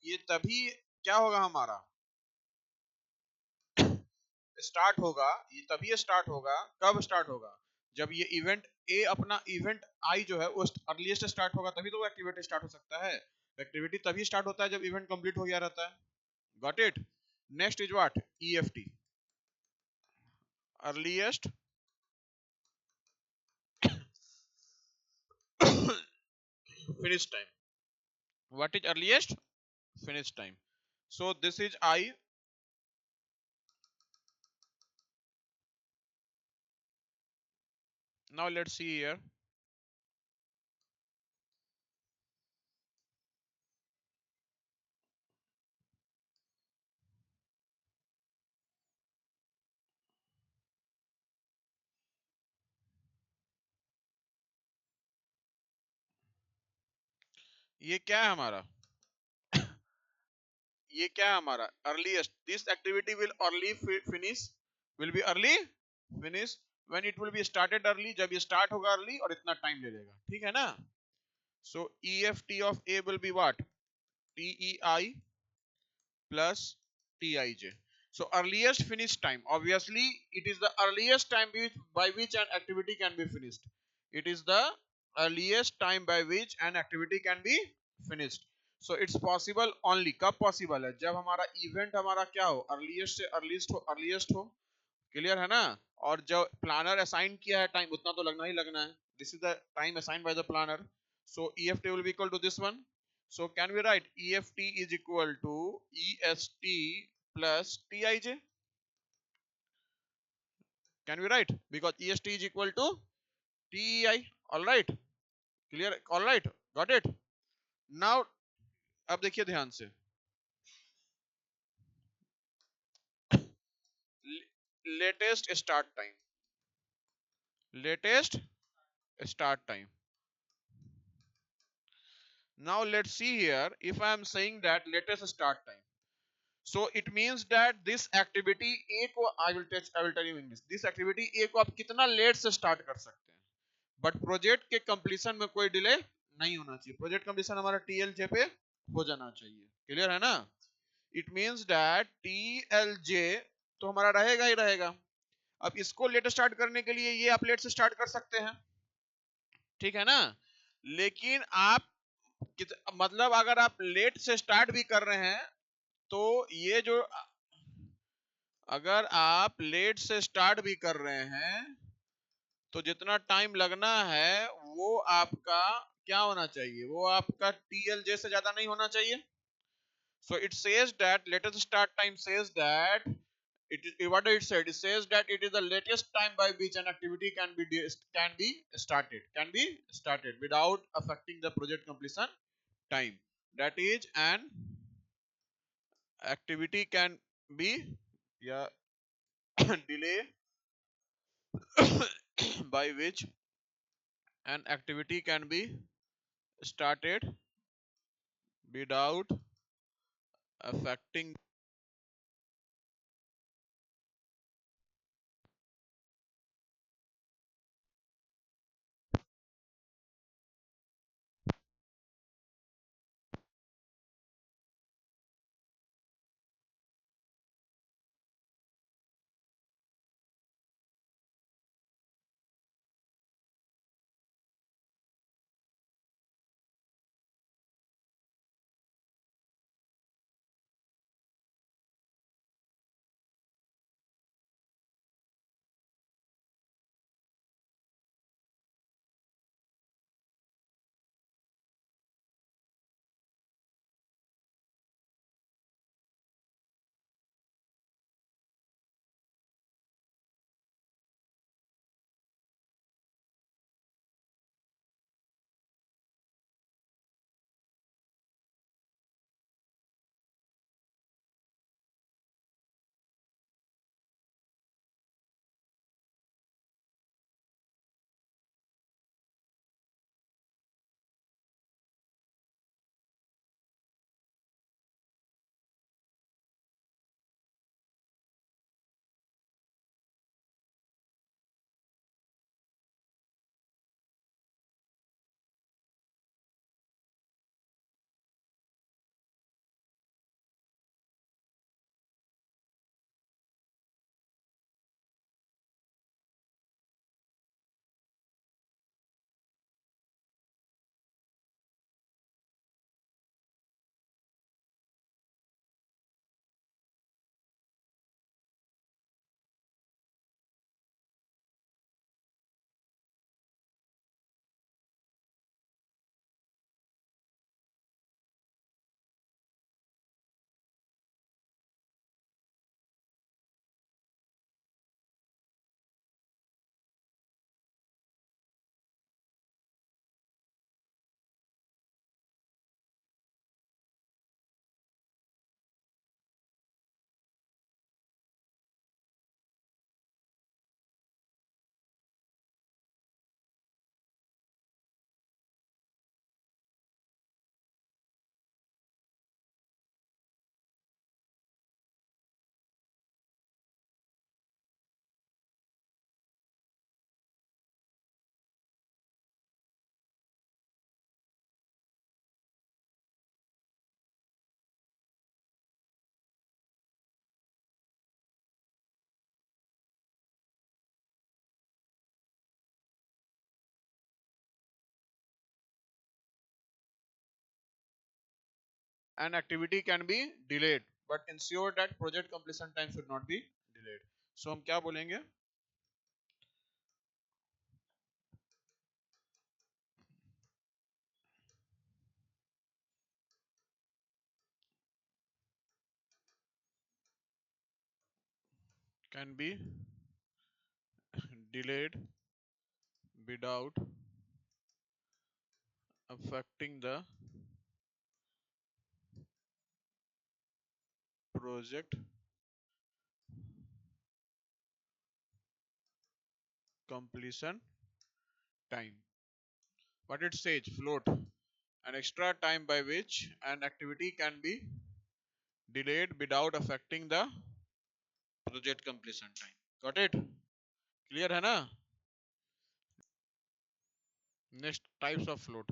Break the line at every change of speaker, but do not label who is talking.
ये तभी क्या होगा हमारा स्टार्ट होगा, ये तभी स्टार्ट होगा, कब स्टार्ट होगा जब ये इवेंट ए अपना इवेंट आई जो है वो अर्लीस्ट स्टार्ट होगा, तभी तो वो एक्टिविटी स्टार्ट हो सकता है। एक्टिविटी तभी स्टार्ट होता है जब इवेंट कंप्लीट हो गया रहता है। Got it. Next is what, EFT, earliest finish time. What is earliest finish time? So this is I. Now let's see here. ये क्या है हमारा, ये क्या है हमारा earliest, this activity will early finish, will be early finish when it will be started early, जब ये start होगा early और इतना time ले लेगा, ठीक है ना। So EFT of A will be what, TEI plus TIJ. So earliest finish time, obviously it is the earliest time by which an activity can be finished. It is the earliest time by which an activity can be finished. So it's possible only, कब possible है, जब हमारा event हमारा क्या हो, earliest से earliest हो, clear है ना। और जो प्लानर असाइन किया है टाइम उतना तो लगना ही लगना है, this is the time assigned by the planner. So EFT will be equal to this one. So can we write EFT is equal to EST plus TIJ? Can we write, because EST is equal to TEI? All right, clear, all right, got it. Now अब देखिए ध्यान से, latest start time, latest start time. Now let's see here, if I am saying that latest start time, so it means that this activity A को I will tell you in English, this activity A को आप कितना late से start कर सकते हैं, but project के completion में कोई डिले नहीं होना चाहिए, प्रोजेक्ट कंप्लीशन हमारा TLJ पे हो जाना चाहिए, क्लियर है ना। इट मींस दैट TLJ तो हमारा रहेगा ही रहेगा। अब इसको लेट स्टार्ट करने के लिए ये आप लेट से स्टार्ट कर सकते हैं, ठीक है ना। लेकिन आप मतलब अगर आप लेट से स्टार्ट भी कर रहे हैं तो ये जो, अगर आप लेट से स्टार्ट भी कर रहे हैं तो जितना टाइम लगना है वो आपका क्या होना चाहिए, वो आपका TLJ से ज्यादा नहीं होना चाहिए। So it says that latest start time says that it is what it said, it says that it is the latest time by which an activity can be started without affecting the project completion time. That is, an activity can be, yeah, delay by which an activity can be started without affecting an activity can be delayed, but ensure that project completion time should not be delayed. So हम क्या बोलेंगे? Can be delayed without affecting the project completion time. What it says, float, an extra time by which an activity can be delayed without affecting the project completion time. Got it? Clear है ना? Next, types of float.